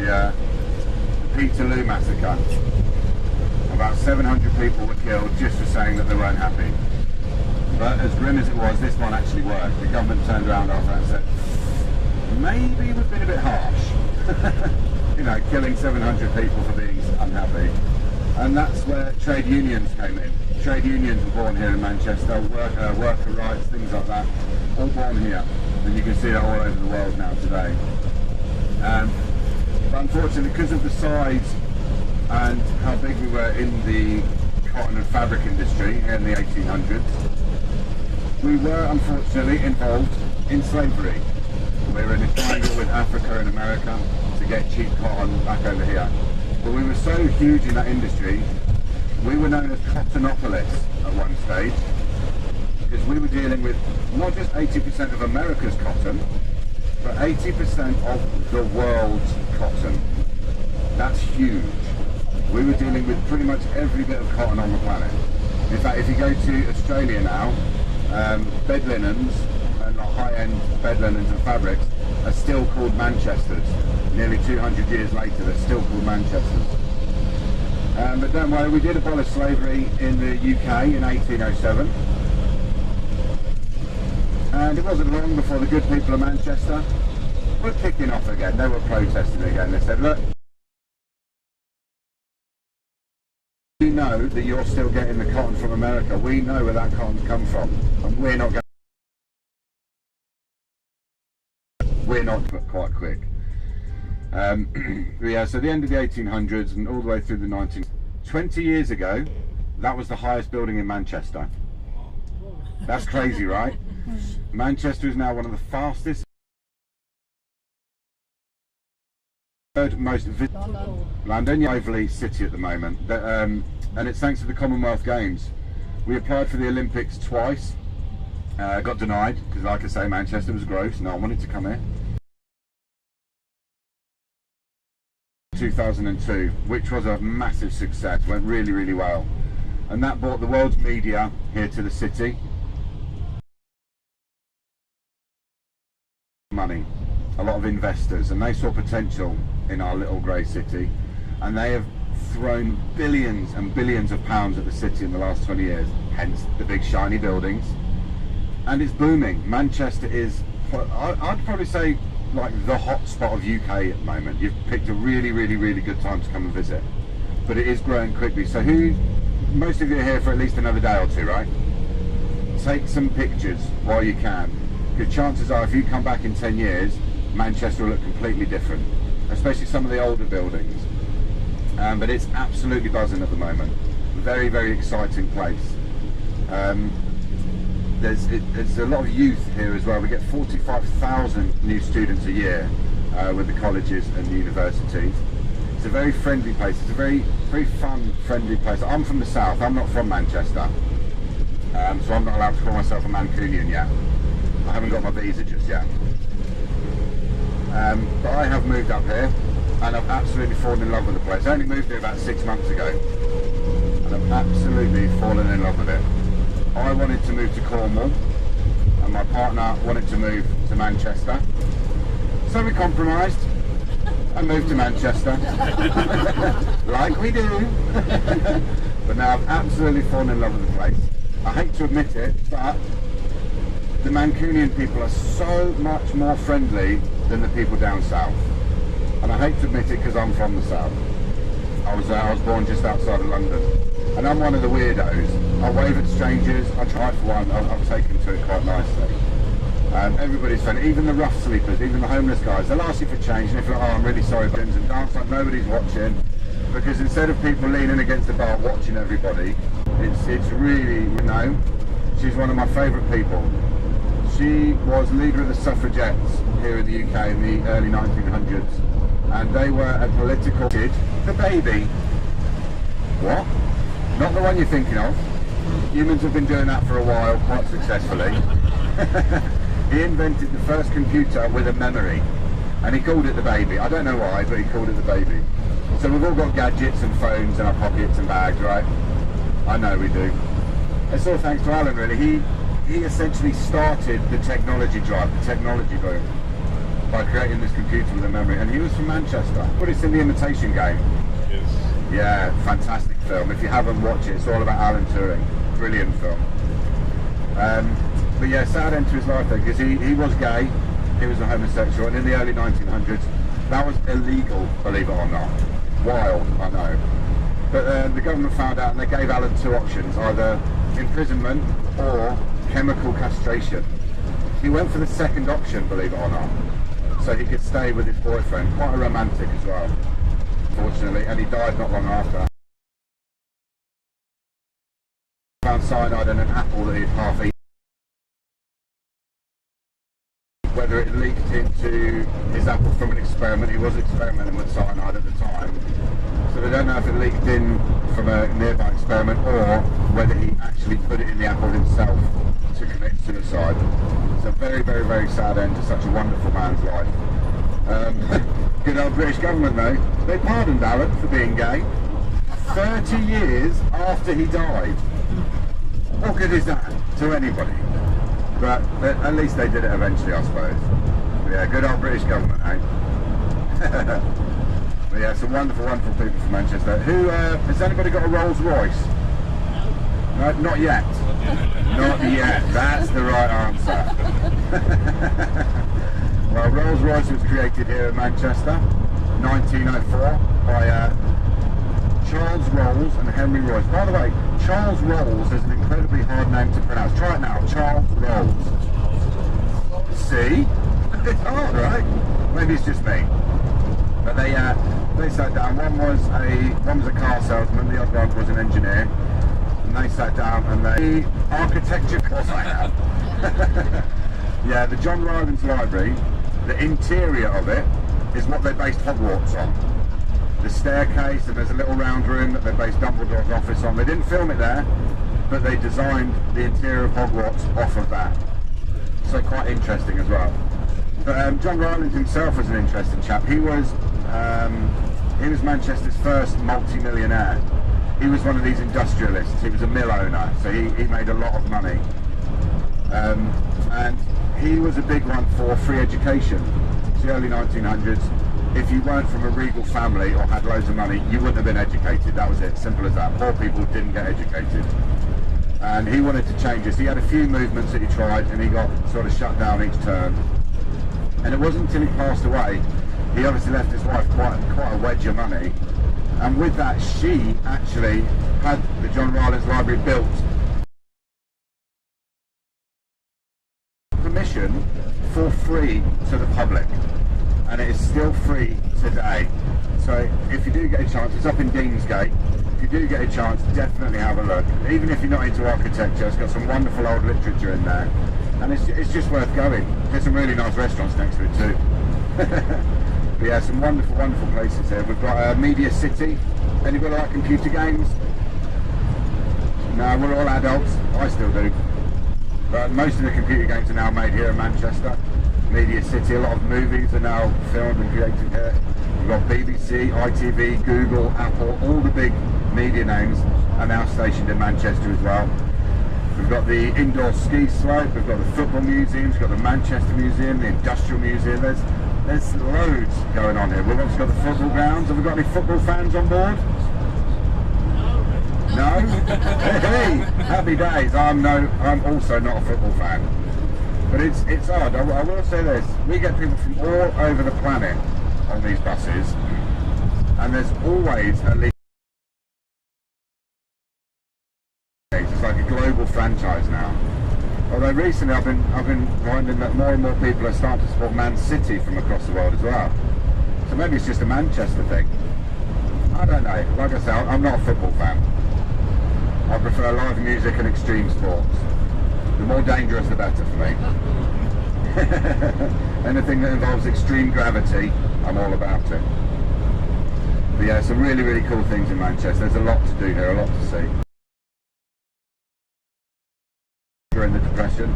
the Peterloo massacre. About 700 people were killed just for saying that they weren't happy. But as grim as it was, this one actually worked. The government turned around after that and said, maybe we've been a bit harsh. You know, killing 700 people for being unhappy. And that's where trade unions came in. Trade unions were born here in Manchester, worker rights, things like that, all born here. And you can see that all over the world now today. But unfortunately, because of the size and how big we were in the cotton and fabric industry in the 1800s, we were unfortunately involved in slavery. We were in a triangle with Africa and America to get cheap cotton back over here. But we were so huge in that industry, we were known as cottonopolists at one stage, because we were dealing with not just 80% of America's cotton, but 80% of the world's cotton. That's huge. We were dealing with pretty much every bit of cotton on the planet. In fact, if you go to Australia now, bed linens and like high-end bed linens and fabrics are still called Manchesters. Nearly 200 years later, they're still called Manchesters. But don't worry, we did abolish slavery in the UK in 1807. And it wasn't long before the good people of Manchester were kicking off again. They were protesting again. They said, look, we know that you're still getting the cotton from America. We know where that cotton's come from. And we're not quite quick. Yeah, so the end of the 1800s and all the way through the 1920s. 20 years ago, that was the highest building in Manchester. That's crazy, right? Manchester is now one of the fastest, third most visited London, lively city at the moment. And it's thanks to the Commonwealth Games. We applied for the Olympics twice, got denied, because like I say, Manchester was gross, no one wanted to come here. 2002, which was a massive success, went really, really well. And that brought the world's media here to the city. Money, a lot of investors, and they saw potential in our little grey city, and they have thrown billions and billions of pounds at the city in the last 20 years, hence the big shiny buildings. And it's booming. Manchester is, I'd probably say, like the hot spot of UK at the moment. You've picked a really, really, really good time to come and visit, but it is growing quickly. So most of you are here for at least another day or two, right? Take some pictures while you can, because chances are if you come back in 10 years, Manchester will look completely different, especially some of the older buildings. But it's absolutely buzzing at the moment. Very, very exciting place. There's a lot of youth here as well. We get 45,000 new students a year with the colleges and the universities. It's a very friendly place. It's a very, very fun, friendly place. I'm from the south. I'm not from Manchester, so I'm not allowed to call myself a Mancunian yet. I haven't got my visa just yet. But I have moved up here, and I've absolutely fallen in love with the place. I only moved here about 6 months ago, and I've absolutely fallen in love with it. I wanted to move to Cornwall, and my partner wanted to move to Manchester. So we compromised and moved to Manchester, like we do. But now I've absolutely fallen in love with the place. I hate to admit it, but the Mancunian people are so much more friendly than the people down south. And I hate to admit it because I'm from the south. I was born just outside of London. And I'm one of the weirdos. I wave at strangers, I try for one, I've taken to it quite nicely. Everybody's friendly, even the rough sleepers, even the homeless guys, they'll ask you for change, and if you're like, oh, I'm really sorry, but and dance like nobody's watching, because instead of people leaning against the bar watching everybody, it's really, you know, she's one of my favourite people. She was leader of the suffragettes here in the UK in the early 1900s, and they were a political kid, the baby. What? Not the one you're thinking of. Humans have been doing that for a while, quite successfully. He invented the first computer with a memory, and he called it the baby. I don't know why, but he called it the baby. So we've all got gadgets and phones in our pockets and bags, right? I know we do. It's all thanks to Alan, really. He essentially started the technology drive, the technology boom. by creating this computer with a memory. And he was from Manchester. But it's in The Imitation Game. Yes. Yeah, fantastic film. If you haven't watched it, it's all about Alan Turing. Brilliant film. But yeah, sad end to his life though, because he was gay, he was a homosexual, and in the early 1900s, that was illegal, believe it or not. Wild, I know. But the government found out and they gave Alan two options, either imprisonment or chemical castration. He went for the second option, believe it or not, so he could stay with his boyfriend. Quite a romantic as well, fortunately, and he died not long after. Found cyanide in an apple that he'd half eaten. Whether it leaked into his apple from an experiment, he was experimenting with cyanide at the time. So they don't know if it leaked in from a nearby experiment or whether he actually put it in the apple himself to commit suicide. It's a very, very, very sad end to such a wonderful man's life. Good old British government though, they pardoned Alan for being gay 30 years after he died. What good is that to anybody? But at least they did it eventually, I suppose. But yeah, good old British government, eh? But yeah, some wonderful, wonderful people from Manchester. Who, has anybody got a Rolls Royce? No, not yet. Not yet. That's the right answer. Well, Rolls Royce was created here in Manchester, 1904, by Charles Rolls and Henry Royce. By the way, Charles Rolls is an incredibly hard name to pronounce. Try it now, Charles Rolls. See? It's hard, right? Maybe it's just me. But they sat down. One was a car salesman, the other one was an engineer. And they sat down and the architecture course I have. Yeah, the John Rylands Library, the interior of it is what they based Hogwarts on. The staircase, and there's a little round room that they based Dumbledore's office on. They didn't film it there, but they designed the interior of Hogwarts off of that. So quite interesting as well. But John Rylands himself was an interesting chap. He was Manchester's first multi-millionaire. He was one of these industrialists. He was a mill owner, so he made a lot of money. And he was a big one for free education. It's the early 1900s. If you weren't from a regal family or had loads of money, you wouldn't have been educated. That was it, simple as that. Poor people didn't get educated. And he wanted to change this. He had a few movements that he tried and he got sort of shut down each term. And it wasn't until he passed away, he obviously left his wife quite a wedge of money. And with that, she actually had the John Rylands Library built permission for free to the public. And it is still free today. So if you do get a chance, it's up in Deansgate. If you do get a chance, definitely have a look. Even if you're not into architecture, it's got some wonderful old literature in there. And it's just worth going. There's some really nice restaurants next to it too. But yeah, some wonderful, wonderful places here. We've got Media City. Anybody like computer games? No, we're all adults. I still do. But most of the computer games are now made here in Manchester. Media City, a lot of movies are now filmed and created here. We've got BBC, ITV, Google, Apple, all the big media names are now stationed in Manchester as well. We've got the indoor ski slope, we've got the football museums, we've got the Manchester Museum, the Industrial Museum. There's loads going on here. We've also got the football grounds. Have we got any football fans on board? No? Hey, happy days. I'm also not a football fan. But it's odd. I will say this. We get people from all over the planet on these buses. And there's always at least... It's like a global franchise now. Although recently I've been finding that more and more people are starting to support Man City from across the world as well. So maybe it's just a Manchester thing. I don't know. Like I say, I'm not a football fan. I prefer live music and extreme sports. The more dangerous, the better for me. Anything that involves extreme gravity, I'm all about it. But yeah, some really, really cool things in Manchester. There's a lot to do here, a lot to see. During the Depression,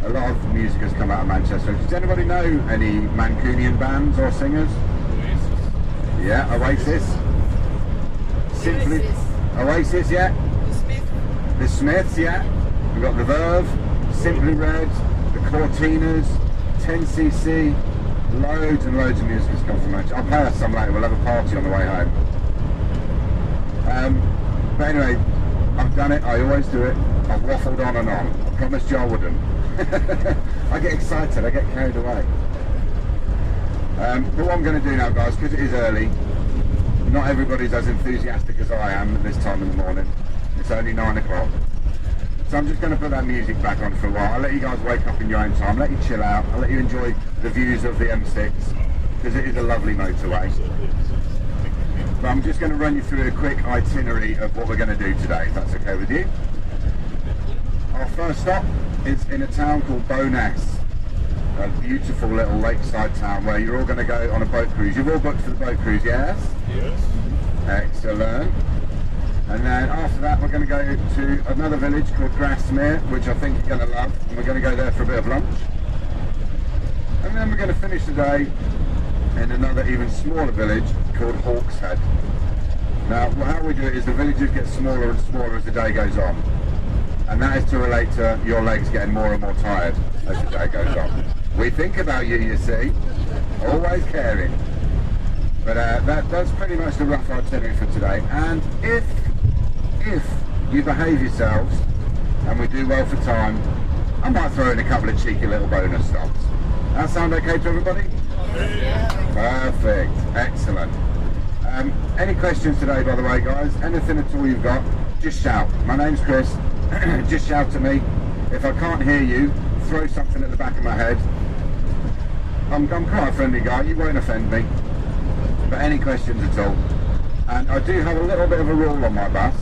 a lot of music has come out of Manchester. Does anybody know any Mancunian bands or singers? Yeah, Oasis. Simply Oasis, yeah. The Smiths, yeah. We've got the Verve, Simply Red, the Cortinas, 10cc, Loads and loads of music has come from Manchester. I'll play us some later, we'll have a party on the way home. But anyway, I've done it, I always do it. I've waffled on and on. I promised you I wouldn't. I get excited, I get carried away. But what I'm going to do now, guys, because it is early, not everybody's as enthusiastic as I am at this time in the morning. It's only 9 o'clock. So I'm just going to put that music back on for a while. I'll let you guys wake up in your own time, let you chill out, I'll let you enjoy the views of the M6, because it is a lovely motorway. But I'm just going to run you through a quick itinerary of what we're going to do today, if that's okay with you. Our first stop is in a town called Bowness, a beautiful little lakeside town where you're all going to go on a boat cruise. You've all booked for the boat cruise, yes? Yes. Excellent. And then after that we're going to go to another village called Grasmere, which I think you're going to love, and we're going to go there for a bit of lunch. And then we're going to finish the day in another even smaller village called Hawkshead. Now how we do it is the villages get smaller and smaller as the day goes on, and that is to relate to your legs getting more and more tired as the day goes on. We think about you, you see, always caring. But that's pretty much the rough itinerary for today. And if you behave yourselves and we do well for time, I might throw in a couple of cheeky little bonus stops. That sound okay to everybody? Yeah. Perfect, excellent. Any questions today, by the way, guys? Anything at all you've got, just shout. My name's Chris. Just shout to me. If I can't hear you, throw something at the back of my head. I'm quite a friendly guy, you won't offend me. But any questions at all. And I do have a little bit of a rule on my bus.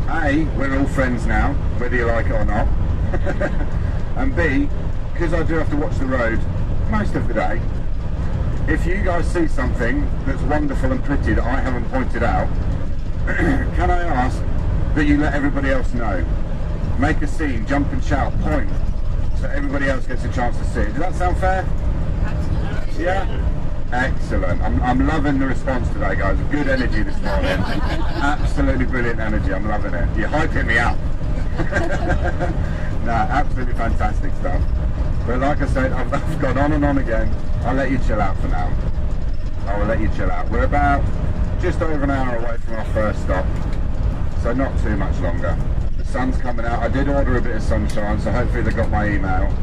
A, we're all friends now, whether you like it or not. And B, because I do have to watch the road most of the day, if you guys see something that's wonderful and pretty that I haven't pointed out, can I ask that you let everybody else know? Make a scene, jump and shout, point, so everybody else gets a chance to see it. Does that sound fair? Absolutely. Yeah? Excellent. I'm loving the response today, guys. Good energy this morning. Absolutely brilliant energy. I'm loving it. You're hyping me up. No, absolutely fantastic stuff. But like I said, I've gone on and on again. I'll let you chill out for now. I will let you chill out. We're about just over an hour away from our first stop, so not too much longer. The sun's coming out. I did order a bit of sunshine, so hopefully they got my email.